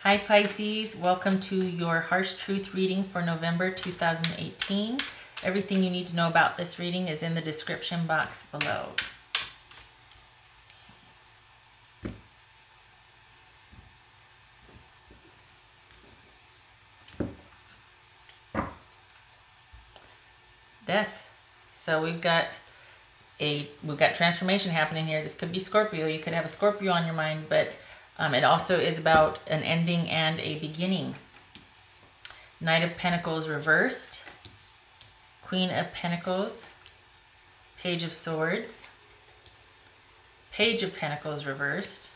Hi Pisces, welcome to your Harsh Truth reading for November 2018. Everything you need to know about this reading is in the description box below. Death. So we've got transformation happening here. This could be Scorpio. You could have a Scorpio on your mind, but it also is about an ending and a beginning. Knight of Pentacles reversed. Queen of Pentacles. Page of Swords. Page of Pentacles reversed.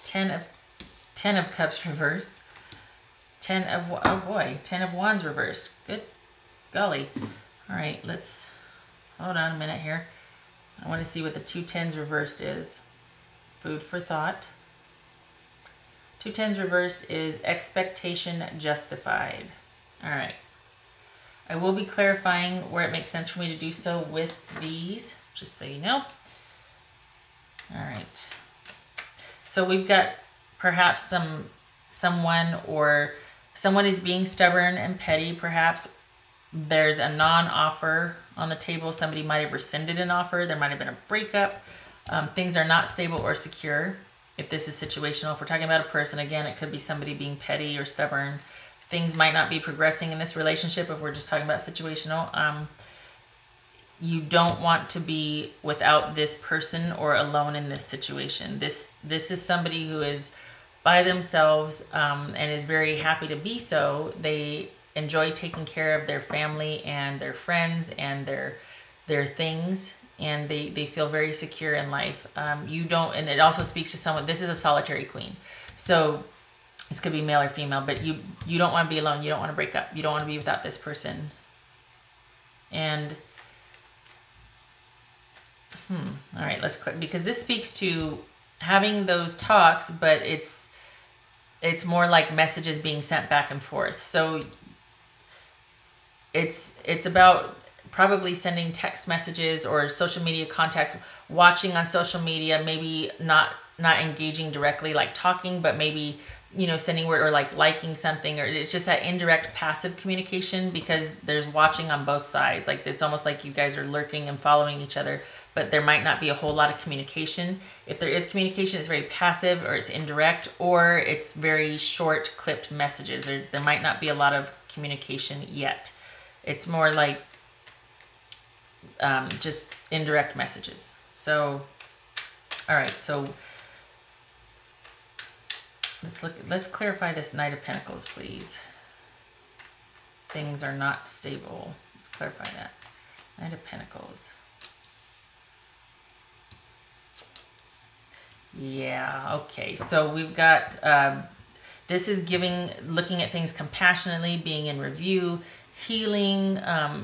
Ten of Cups reversed. Ten of Wands reversed. Good golly. All right, let's hold on a minute here. I want to see what the 2 tens reversed is. Food for thought. 2 tens reversed is expectation justified. All right. I will be clarifying where it makes sense for me to do so with these, just so you know. All right. So we've got perhaps someone is being stubborn and petty, perhaps. There's a non-offer on the table. Somebody might have rescinded an offer. There might have been a breakup. Things are not stable or secure. If this is situational, if we're talking about a person, again, it could be somebody being petty or stubborn. Things might not be progressing in this relationship if we're just talking about situational. You don't want to be without this person or alone in this situation. This is somebody who is by themselves and is very happy to be so. They enjoy taking care of their family and their friends and their things, and they feel very secure in life. You don't, and it also speaks to someone. This is a solitary queen, so this could be male or female, but you don't want to be alone. You don't want to break up. You don't want to be without this person. And all right, let's click, because this speaks to having those talks, but it's more like messages being sent back and forth. So it's about probably sending text messages or social media contacts, watching on social media, maybe not engaging directly, like talking, but maybe, you know, sending word or like liking something, or it's just that indirect passive communication, because there's watching on both sides. Like it's almost like you guys are lurking and following each other, but there might not be a whole lot of communication. If there is communication, it's very passive, or it's indirect, or it's very short clipped messages. There might not be a lot of communication yet. It's more like just indirect messages. So, all right, so let's clarify this Knight of Pentacles, please. Things are not stable. Let's clarify that. Knight of Pentacles. Yeah, okay. So we've got, this is looking at things compassionately, being in review, healing,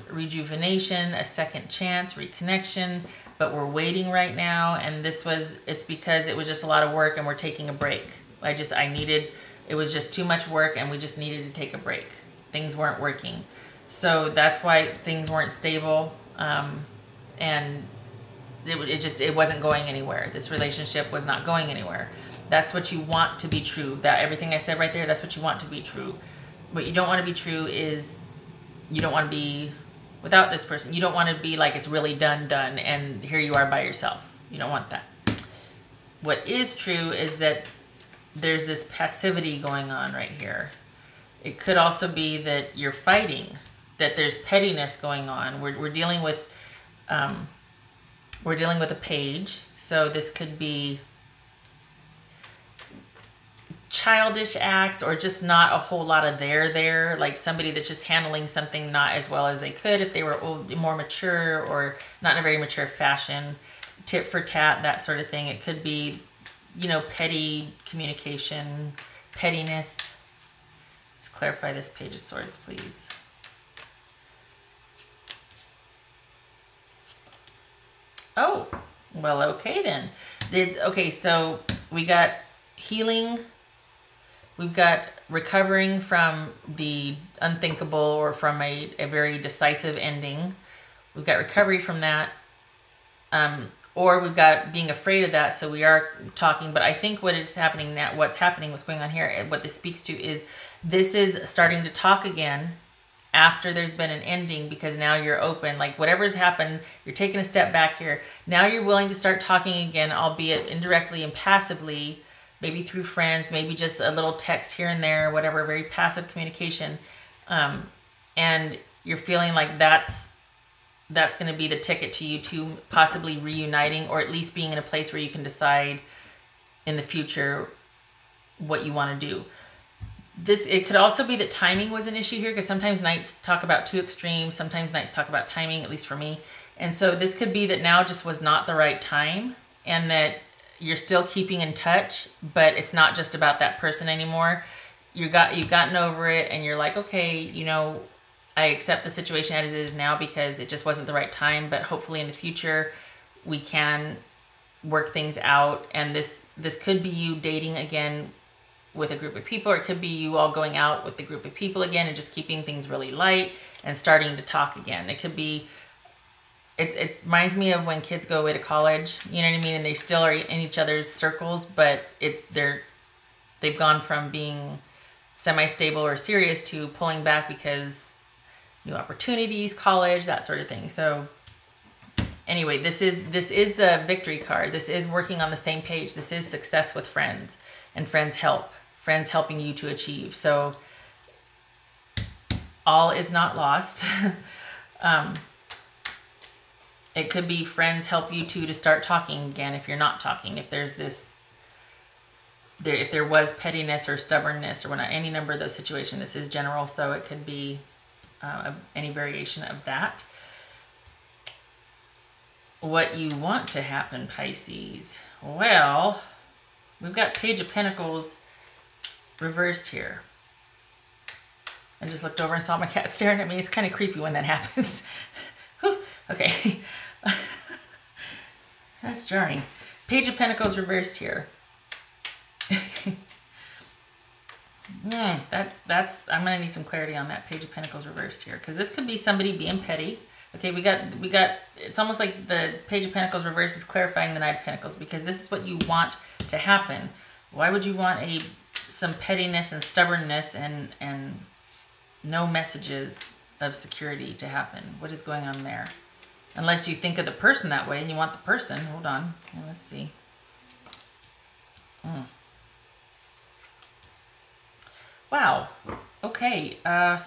rejuvenation, a second chance, reconnection, but we're waiting right now. And it's because it was just a lot of work and we're taking a break. It was just too much work and we just needed to take a break. Things weren't working. So that's why things weren't stable. And it wasn't going anywhere. This relationship was not going anywhere. That's what you want to be true. That everything I said right there, that's what you want to be true. What you don't want to be true is you don't want to be without this person. You don't want to be like it's really done, and here you are by yourself. You don't want that. What is true is that there's this passivity going on right here. It could also be that you're fighting, that there's pettiness going on. We're dealing with a page, so this could be childish acts, or just not a whole lot of there, like somebody that's just handling something not as well as they could if they were more mature, or not in a very mature fashion, tit for tat, that sort of thing. It could be, you know, petty communication, pettiness. Let's clarify this Page of Swords, please. Oh, well, okay then. Okay, so we got healing. We've got recovering from the unthinkable, or from a very decisive ending. We've got recovery from that. or we've got being afraid of that, so we are talking. But I think what is happening now, what's going on here, what this speaks to is this is starting to talk again after there's been an ending, because now you're open. Like whatever's happened, you're taking a step back here. Now you're willing to start talking again, albeit indirectly and passively, maybe through friends, maybe just a little text here and there, whatever, very passive communication. And you're feeling like that's going to be the ticket to you to possibly reuniting, or at least being in a place where you can decide in the future what you want to do. It could also be that timing was an issue here, because sometimes nights talk about two extremes. Sometimes nights talk about timing, at least for me. And so this could be that now just was not the right time, and that you're still keeping in touch, but it's not just about that person anymore. You've gotten over it, and you're like, okay, you know, I accept the situation as it is now because it just wasn't the right time, but hopefully in the future we can work things out. And this could be you dating again with a group of people, or it could be you all going out with the group of people again and just keeping things really light and starting to talk again. It could be, it reminds me of when kids go away to college, you know what I mean? And they still are in each other's circles, but they've gone from being semi-stable or serious to pulling back because new opportunities, college, that sort of thing. So anyway, this is the victory card. This is working on the same page. This is success with friends, and friends helping you to achieve. So all is not lost. It could be friends help you to start talking again if you're not talking. If there's if there was pettiness or stubbornness or whatnot, any number of those situations, this is general, so it could be any variation of that. What you want to happen, Pisces? Well, we've got Page of Pentacles reversed here. I just looked over and saw my cat staring at me. It's kind of creepy when that happens. Okay. That's jarring. Page of Pentacles reversed here. That's I'm gonna need some clarity on that Page of Pentacles reversed here, because this could be somebody being petty. Okay, we got it's almost like the Page of Pentacles reversed is clarifying the Knight of Pentacles, because this is what you want to happen. Why would you want some pettiness and stubbornness and no messages of security to happen? What is going on there? Unless you think of the person that way and you want the person. Hold on. Let's see. Wow. Okay. Pardon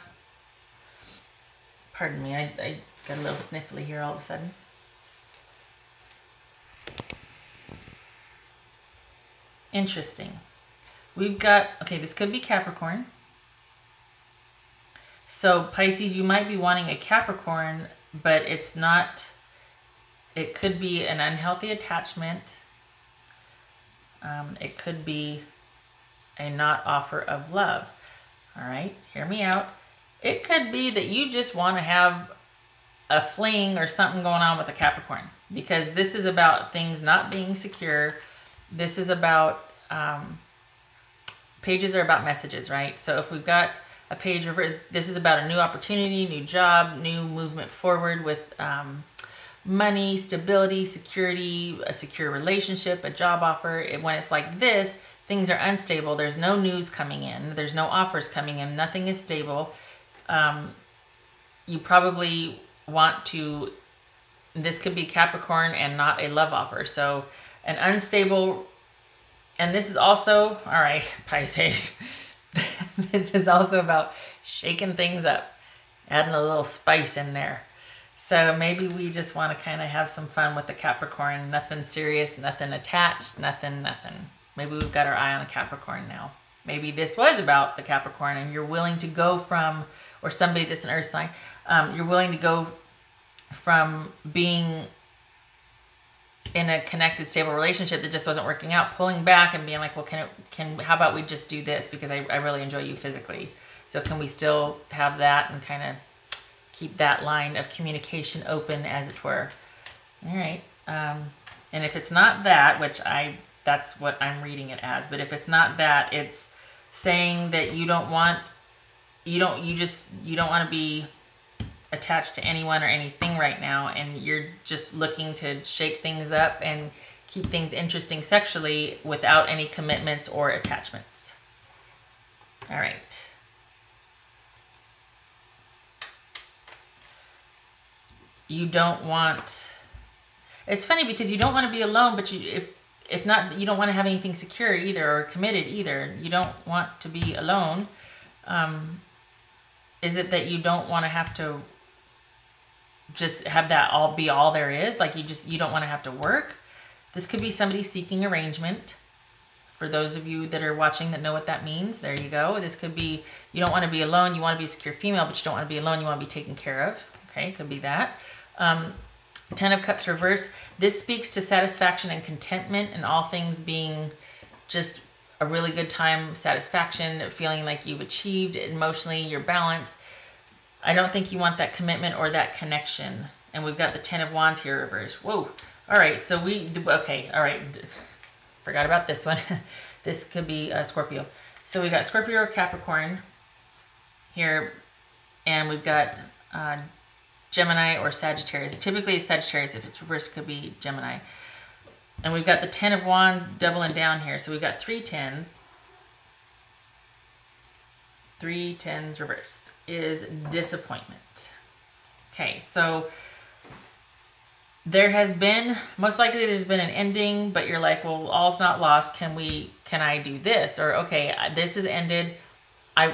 me. I got a little sniffly here all of a sudden. Interesting. We've got, okay, this could be Capricorn. So Pisces, you might be wanting a Capricorn, but it's not, it could be an unhealthy attachment. It could be a not offer of love. All right, hear me out. It could be that you just want to have a fling or something going on with a Capricorn, because this is about things not being secure. This is about, pages are about messages, right? So if we've got a page reverse, this is about a new opportunity, new job, new movement forward with money, stability, security, a secure relationship, a job offer. When it's like this, things are unstable. There's no news coming in. There's no offers coming in. Nothing is stable. You probably want to, this could be Capricorn and not a love offer. So an unstable, and this is also, all right, Pisces, this is also about shaking things up, adding a little spice in there. So maybe we just want to kind of have some fun with the Capricorn. Nothing serious, nothing attached, nothing. Maybe we've got our eye on a Capricorn now. Maybe this was about the Capricorn and you're willing to go from, or somebody that's an earth sign, you're willing to go from being in a connected, stable relationship that just wasn't working out, pulling back and being like, well, how about we just do this, because I really enjoy you physically. So can we still have that and kind of keep that line of communication open, as it were? All right. And if it's not that, which that's what I'm reading it as, but if it's not that, it's saying that you don't want to be attached to anyone or anything right now, and you're just looking to shake things up and keep things interesting sexually without any commitments or attachments. All right. You don't want, it's funny because you don't want to be alone, but if not, you don't want to have anything secure either or committed either. You don't want to be alone. Is it that you don't want to have to just have that all be all there is? Like you don't want to have to work? This could be somebody seeking arrangement. For those of you that are watching that know what that means, there you go. This could be, you don't want to be alone. You want to be a secure female, but you don't want to be alone. You want to be taken care of. Okay, could be that. 10 of Cups reverse. This speaks to satisfaction and contentment and all things being just a really good time, satisfaction, feeling like you've achieved emotionally, you're balanced. I don't think you want that commitment or that connection. And we've got the 10 of Wands here reversed. Whoa. All right, so okay, all right. Forgot about this one. This could be Scorpio. So we got Scorpio or Capricorn here, and we've got Gemini or Sagittarius. Typically it's Sagittarius. If it's reversed, it could be Gemini. And we've got the 10 of Wands doubling down here. So we've got 3 10s. 3 10s reversed is disappointment. Okay, so there has been, most likely there's been an ending, but you're like, well, all's not lost. Can I do this? Or, okay, this has ended.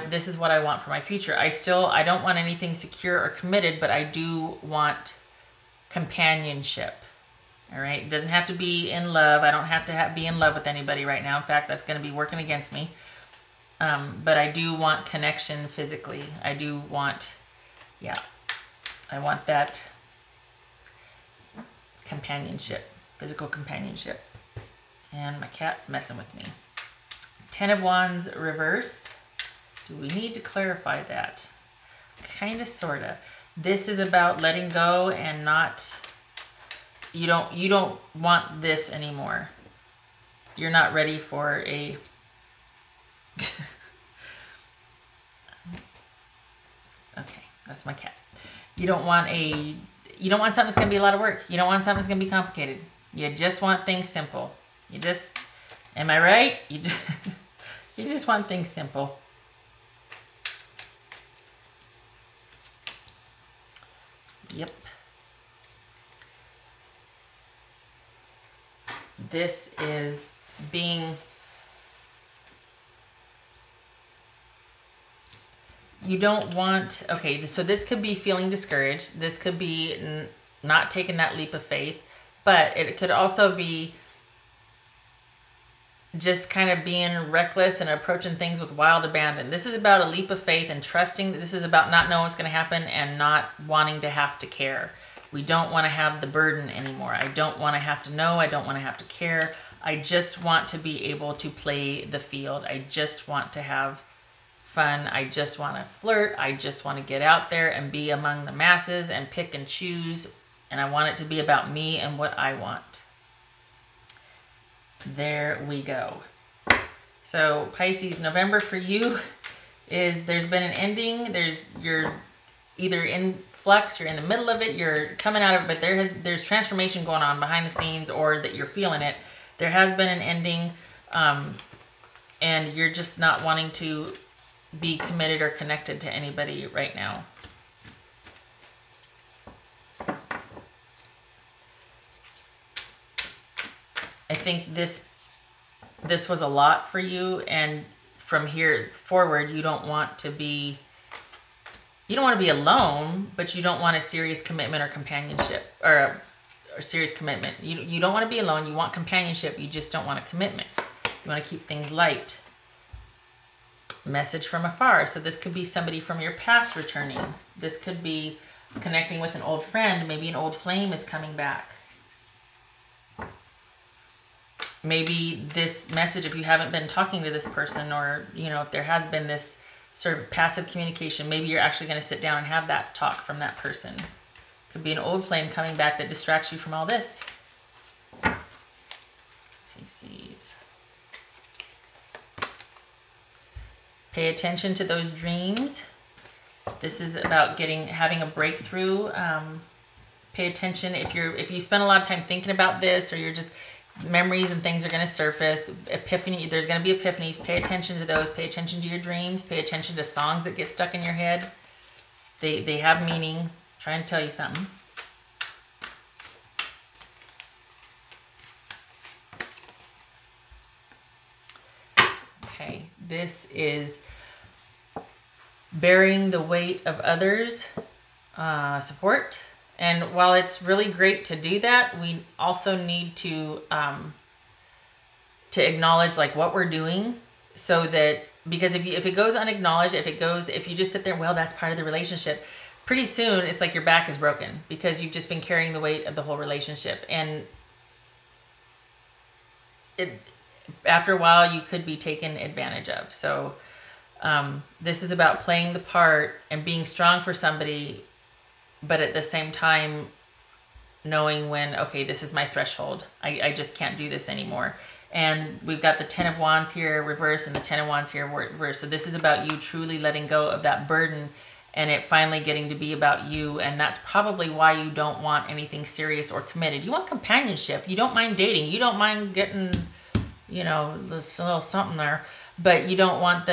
This is what I want for my future. I don't want anything secure or committed, but I do want companionship. All right. It doesn't have to be in love. I don't have to be in love with anybody right now. In fact, that's going to be working against me. But I do want connection physically. I do want, yeah, I want that companionship, physical companionship. And my cat's messing with me. 10 of Wands reversed. Do we need to clarify that? Kind of, sort of. This is about letting go and not, you don't want this anymore. You're not ready for a, okay, that's my cat. You don't want something that's going to be a lot of work. You don't want something that's going to be complicated. You just want things simple. Am I right? You just want things simple. Yep. This is being, you don't want, okay, so this could be feeling discouraged. This could be not taking that leap of faith, but it could also be just kind of being reckless and approaching things with wild abandon. This is about a leap of faith and trusting. This is about not knowing what's going to happen and not wanting to have to care. We don't want to have the burden anymore. I don't want to have to know. I don't want to have to care. I just want to be able to play the field. I just want to have fun. I just want to flirt. I just want to get out there and be among the masses and pick and choose. And I want it to be about me and what I want. There we go. So Pisces, November for you is, there's been an ending. You're either in flux, you're in the middle of it, you're coming out of it, but there's transformation going on behind the scenes, or that you're feeling it. There has been an ending, and you're just not wanting to be committed or connected to anybody right now. I think this was a lot for you, and from here forward, you don't want to be alone, but you don't want a serious commitment or companionship, or a serious commitment. You don't want to be alone. You want companionship. You just don't want a commitment. You want to keep things light. Message from afar. So this could be somebody from your past returning. This could be connecting with an old friend. Maybe an old flame is coming back. Maybe this message, if you haven't been talking to this person, or, if there has been this sort of passive communication, maybe you're actually going to sit down and have that talk from that person. Could be an old flame coming back that distracts you from all this. Pisces. Pay attention to those dreams. This is about having a breakthrough. Pay attention if you spend a lot of time thinking about this, or you're just memories and things are going to surface. Epiphany, there's going to be epiphanies. Pay attention to those. Pay attention to your dreams. Pay attention to songs that get stuck in your head. They have meaning. I'm trying to tell you something. Okay, this is bearing the weight of others' support. And while it's really great to do that, we also need to acknowledge like what we're doing, so that, because if it goes unacknowledged, if you just sit there, well, that's part of the relationship, pretty soon it's like your back is broken because you've just been carrying the weight of the whole relationship. And after a while you could be taken advantage of. So this is about playing the part and being strong for somebody, but at the same time knowing when, okay, this is my threshold. I just can't do this anymore. And we've got the 10 of Wands here reversed and the 10 of Wands here reversed. So this is about you truly letting go of that burden and it finally getting to be about you. And that's probably why you don't want anything serious or committed. You want companionship. You don't mind dating. You don't mind getting, you know, this little something there. But you don't want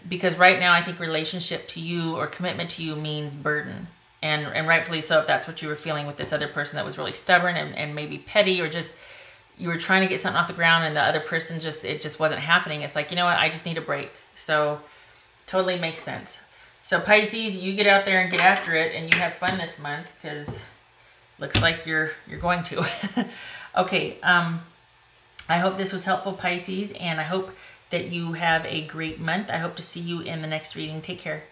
because right now I think relationship to you or commitment to you means burden. And rightfully so, if that's what you were feeling with this other person that was really stubborn and maybe petty, or just you were trying to get something off the ground and the other person it just wasn't happening. It's like, you know what, I just need a break. So totally makes sense. So Pisces, you get out there and get after it, and you have fun this month, because looks like you're going to. Okay, I hope this was helpful, Pisces, and I hope that you have a great month. I hope to see you in the next reading. Take care.